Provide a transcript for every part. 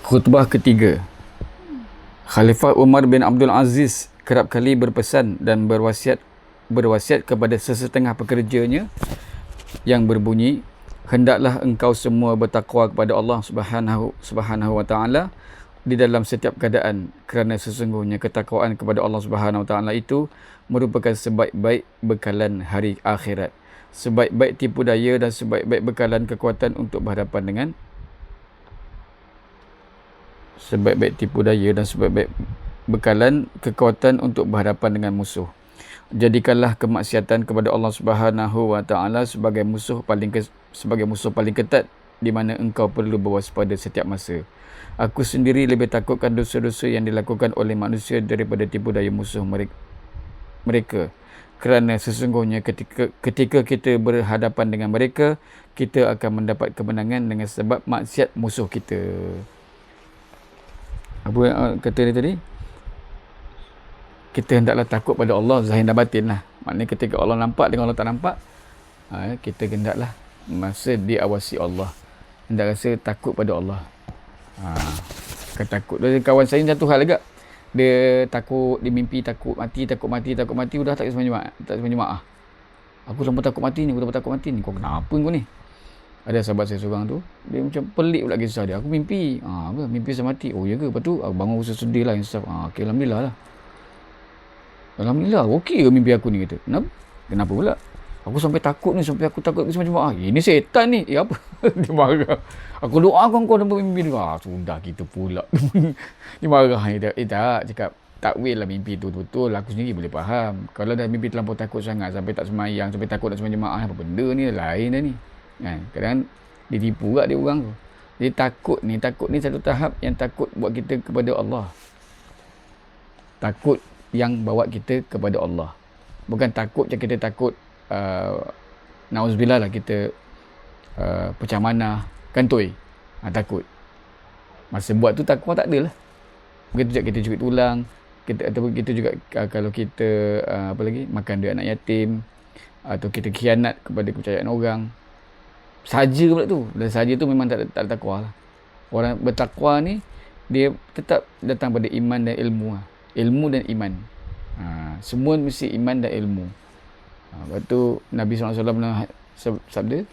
Khutbah ketiga. Khalifah Umar bin Abdul Aziz kerap kali berpesan dan berwasiat kepada sesetengah pekerjanya yang berbunyi, hendaklah engkau semua bertakwa kepada Allah Subhanahu wa taala di dalam setiap keadaan, kerana sesungguhnya ketakwaan kepada Allah Subhanahu wa taala itu merupakan sebaik-baik bekalan hari akhirat, sebaik-baik tipu daya dan sebaik-baik bekalan kekuatan untuk berhadapan dengan musuh. Jadikanlah kemaksiatan kepada Allah Subhanahu wa taala sebagai musuh paling ketat di mana engkau perlu berwaspada setiap masa. Aku sendiri lebih takutkan dosa-dosa yang dilakukan oleh manusia daripada tipu daya musuh mereka. Kerana sesungguhnya ketika kita berhadapan dengan mereka, kita akan mendapat kemenangan dengan sebab maksiat musuh kita. Apa yang kata dia tadi? Kita hendaklah takut pada Allah zahir dan batin lah. Maknanya ketika Allah nampak dengan Allah tak nampak, kita hendaklah masa diawasi Allah, hendak rasa takut pada Allah. Takut. Dari kawan saya satu hal juga. Dia takut, dia mimpi takut mati, udah tak sembahyang jemaah. Aku sampai takut mati ni, Kau kenapa kau ni? Ada sahabat saya seorang tu, dia macam pelik pula kisah dia. Aku mimpi. Mimpi saya mati. Oh ya ke? Lepas tu aku bangun rasa sedih lah. Okay, Alhamdulillah lah. Alhamdulillah. Okey ke mimpi aku ni? Kata. Kenapa pula? Aku sampai takut ni. Sampai aku takut macam ini setan ni. Apa? Dia marah. Aku doakan kau dapat mimpi ni. Sudah kita pula. Dia marah. Tak. Cakap takwil lah mimpi tu betul. Aku sendiri boleh faham. Kalau dah mimpi terlampau takut sangat, sampai tak semayang, sampai takut nak sembahyang jemaah, apa benda ni lain dah ni. Kadang ditipu juga dia orang tu. Jadi takut ni satu tahap yang takut buat kita kepada Allah. Takut yang bawa kita kepada Allah. Bukan takut macam kita takut na'udzubillah lah, kita pecah manah, kantoi. Takut. Masa buat tu takwa tak ada lah. Begitu juga kita curi tulang, ataupun kita juga kalau kita makan duit anak yatim, atau kita khianat kepada kepercayaan orang. Saja pula tu. Dan saja tu memang tak ada takwa lah. Orang bertakwa ni, dia tetap datang pada iman dan ilmu. Ilmu dan iman. Semua mesti iman dan ilmu. Lepas tu Nabi SAW sabda,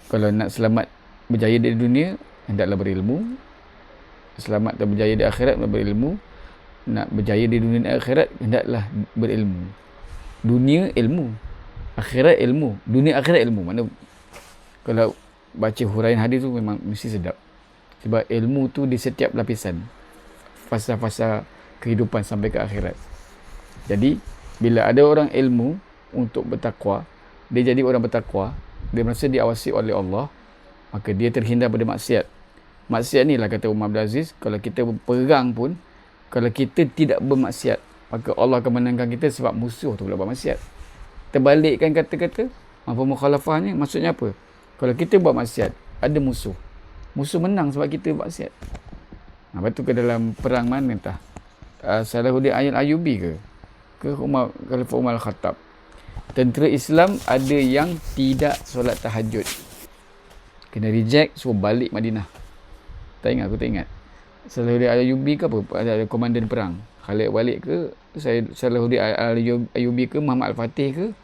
kalau nak selamat berjaya di dunia, hendaklah berilmu. Selamat dan berjaya di akhirat, berilmu. Nak berjaya di dunia dan akhirat, hendaklah berilmu. Dunia ilmu, akhirat ilmu. Dunia akhirat ilmu. Mana kalau baca huraian hadis tu memang mesti sedap. Sebab ilmu tu di setiap lapisan, fasa-fasa kehidupan sampai ke akhirat. Jadi bila ada orang ilmu untuk bertakwa, dia jadi orang bertakwa, dia merasa diawasi oleh Allah, maka dia terhindar pada maksiat. Maksiat ni lah kata Umar bin Aziz, kalau kita berperang pun, kalau kita tidak bermaksiat, maka Allah akan menangkan kita sebab musuh tu pula buat maksiat. Terbalikkan kata-kata, mafhum mukhalafahnya, maksudnya apa? Kalau kita buat maksiat, ada musuh. Musuh menang sebab kita buat maksiat. Lepas tu ke dalam perang mana entah, Salahuddin Ayyubi ke Khalifah Umar Al-Khattab. Tentera Islam ada yang tidak solat tahajud. Kena reject, suruh balik Madinah. Aku tak ingat. Salahuddin Ayyubi ke apa? Ada komandan perang. Khalid balik ke? Salahuddin Ayyubi ke? Muhammad Al-Fatih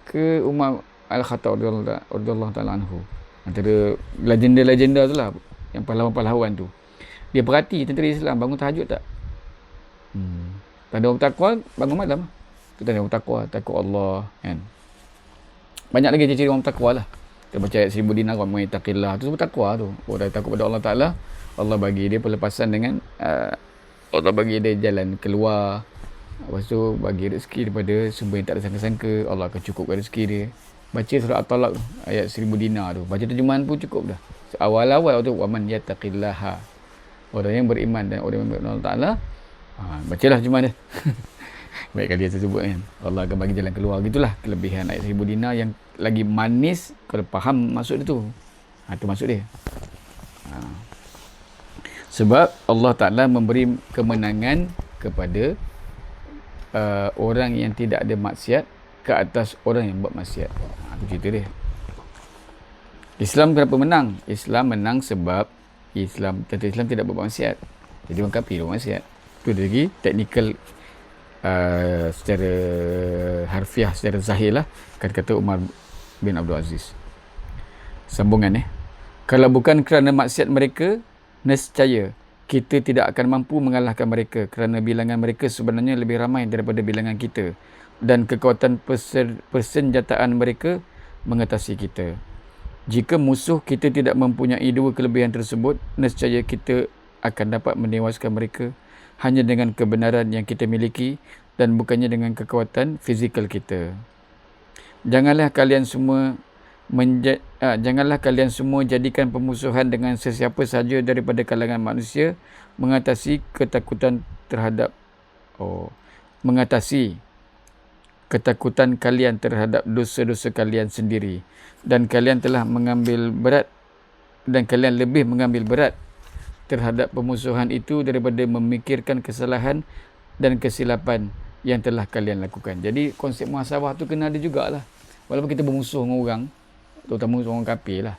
ke Umar Al-Khattab radhiyallahu ta'ala anhu. Antara legenda-legenda tu lah, yang pahlawan-pahlawan tu. Dia perhati tentera Islam bangun tahajud tak? Tak ada orang bertakwa, bangun malam. Tu tak ada orang bertakwa, takut Allah kan. Banyak lagi ciri-ciri orang bertakwa lah. Kita baca ayat 1000 dinar, orang mengittaqillah, tu bertakwa tu. Orang takut pada Allah Ta'ala, Allah bagi dia pelepasan dengan Allah bagi dia jalan keluar. Lepas tu bagi rezeki daripada sumber yang tak ada sangka-sangka. Allah akan cukupkan rezeki dia. Baca surah At-Talaq ayat 1000 dinar tu. Baca terjemahan pun cukup dah. Awal-awal tu waman yattaqillaha. Orang yang beriman dan orang yang beriman Allah Ta'ala. Bacalah terjemahan dia. Baik kali saya sebut kan. Allah akan bagi jalan keluar. Gitulah kelebihan ayat 1000 dinar yang lagi manis kalau faham maksud dia tu. Itu maksud dia. Sebab Allah Ta'ala memberi kemenangan kepada orang yang tidak ada maksiat ke atas orang yang buat maksiat. Itu cerita dia. Islam kenapa menang? Islam menang sebab tentera Islam tidak berbuat maksiat. Jadi orang kafir berbuat maksiat. Itu lagi teknikal secara harfiah, secara zahir lah kata-kata Umar bin Abdul Aziz. Sambungan kalau bukan kerana maksiat mereka, nescaya kita tidak akan mampu mengalahkan mereka, kerana bilangan mereka sebenarnya lebih ramai daripada bilangan kita, dan kekuatan persenjataan mereka mengatasi kita. Jika musuh kita tidak mempunyai dua kelebihan tersebut, nescaya kita akan dapat menewaskan mereka hanya dengan kebenaran yang kita miliki dan bukannya dengan kekuatan fizikal kita. Janganlah kalian semua jadikan permusuhan dengan sesiapa sahaja daripada kalangan manusia mengatasi ketakutan kalian terhadap dosa-dosa kalian sendiri, dan kalian lebih mengambil berat terhadap permusuhan itu daripada memikirkan kesalahan dan kesilapan yang telah kalian lakukan. Jadi konsep muhasabah tu kena ada jugalah. Walaupun kita bermusuh dengan orang, terutama orang kafir lah,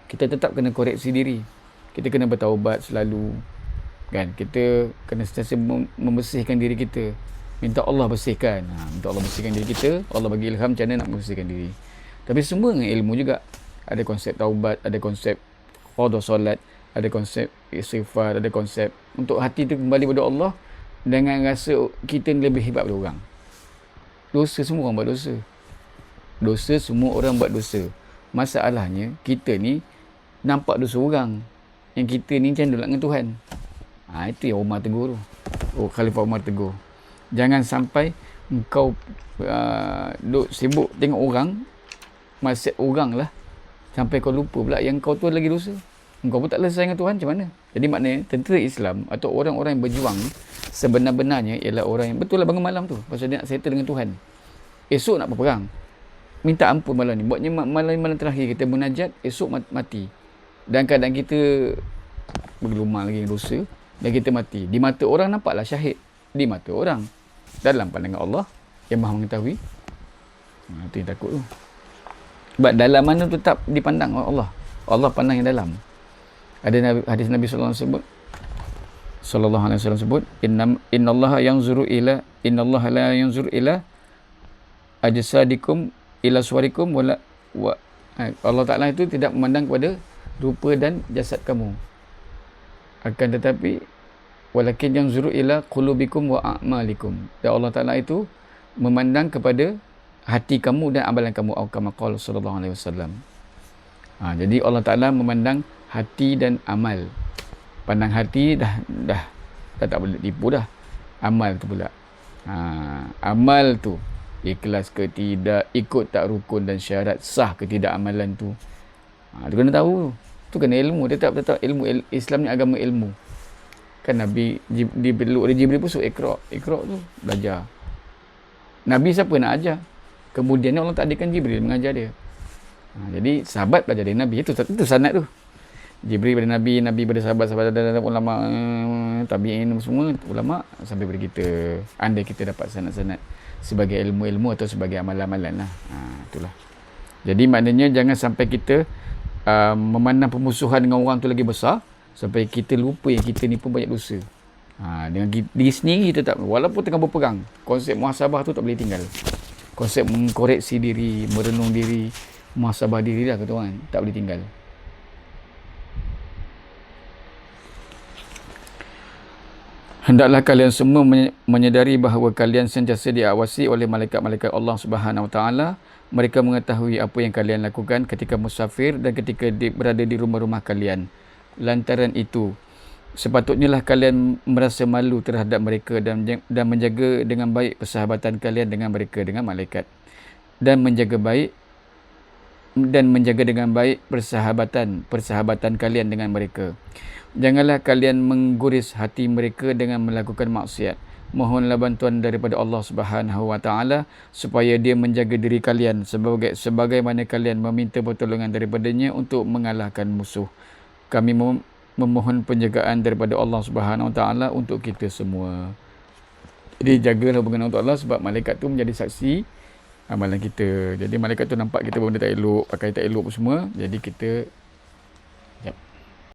kita tetap kena koreksi diri. Kita kena bertaubat selalu, kan? Kita kena sentiasa membersihkan diri kita. Minta Allah bersihkan. Minta Allah bersihkan diri kita. Allah bagi ilham macam mana nak membersihkan diri. Tapi semua dengan ilmu juga. Ada konsep taubat, ada konsep qada solat, ada konsep istighfar, ada konsep untuk hati tu kembali pada Allah dengan rasa kita lebih hebat daripada orang. Dosa semua orang buat dosa. Dosa semua orang buat dosa. Masalahnya kita ni nampak dosa orang. Yang kita ni macam dengan Tuhan. Itu yang Umar tegur tu. Khalifah Umar tegur. Jangan sampai engkau duk sibuk tengok orang, maksiat orang lah, sampai kau lupa pula yang kau tu lagi dosa. Engkau pun tak selesai dengan Tuhan, macam mana? Jadi maknanya tentera Islam atau orang-orang yang berjuang sebenar-benarnya ialah orang yang betul lah bangun malam tu pasal dia nak settle dengan Tuhan. Esok nak berperang, minta ampun malam ni. Buatnya malam terakhir kita munajat, esok mati. Dan keadaan kita bergelumang lagi dosa dan kita mati. Di mata orang nampaklah syahid, di mata orang, dalam pandangan Allah yang Maha mengetahui. Itu yang takut tu. Sebab dalam mana tu tetap dipandang oleh Allah. Allah pandang yang dalam. Ada hadis Nabi sallallahu alaihi wasallam sebut, innallaha la yanzuru ila ajsadikum ila suwarikum wala Allah Ta'ala itu tidak memandang kepada rupa dan jasad kamu, akan tetapi walakin yanzuru ila qulubikum wa a'malikum. Dan Allah Ta'ala itu memandang kepada hati kamu dan amalan kamu. Kama qala sallallahu alaihi wasallam. Jadi Allah Ta'ala memandang hati dan amal. Pandang hati dah tak boleh tipu dah. Amal tu pula. Amal tu ikhlas ke tidak, ikut tak rukun dan syarat, sah ke tidak amalan tu. Tu kena tahu. Tu kena ilmu. Tetap ilmu. Islam ni agama ilmu. Kan Nabi dibeluk oleh Jibril pun suruh ikra tu belajar. Nabi siapa nak ajar? Kemudian Allah takdirkan Jibril mengajar dia. Jadi sahabat belajar dari Nabi. Itu sanad tu. Jibril pada Nabi, Nabi pada sahabat-sahabat dan ulama, tabi'in semua ulama sampai pada kita. Andai kita dapat sanad-sanad sebagai ilmu-ilmu atau sebagai amalan-amalan lah. Itulah. Jadi maknanya jangan sampai kita memandang permusuhan dengan orang tu lagi besar sampai kita lupa yang kita ni pun banyak dosa. Dengan diri sendiri kita tak, walaupun tengah berperang, konsep muhasabah tu tak boleh tinggal. Konsep mengkoreksi diri, merenung diri, muhasabah diri lah kata orang, tak boleh tinggal. Hendaklah kalian semua menyedari bahawa kalian sentiasa diawasi oleh malaikat-malaikat Allah Subhanahu Wa Taala. Mereka mengetahui apa yang kalian lakukan ketika musafir dan ketika berada di rumah-rumah kalian. Lantaran itu, sepatutnya lah kalian merasa malu terhadap mereka dan menjaga dengan baik persahabatan kalian dengan mereka, dengan malaikat. Dan menjaga dengan baik persahabatan kalian dengan mereka. Janganlah kalian mengguris hati mereka dengan melakukan maksiat. Mohonlah bantuan daripada Allah Subhanahu Wa Taala supaya Dia menjaga diri kalian sebagaimana kalian meminta pertolongan daripadanya untuk mengalahkan musuh. Kami memohon penjagaan daripada Allah Subhanahu Wa Taala untuk kita semua. Jadi jagalah hubungan untuk Allah sebab malaikat tu menjadi saksi amalan kita. Jadi malaikat tu nampak kita benda tak elok, pakai tak elok semua. Jadi kita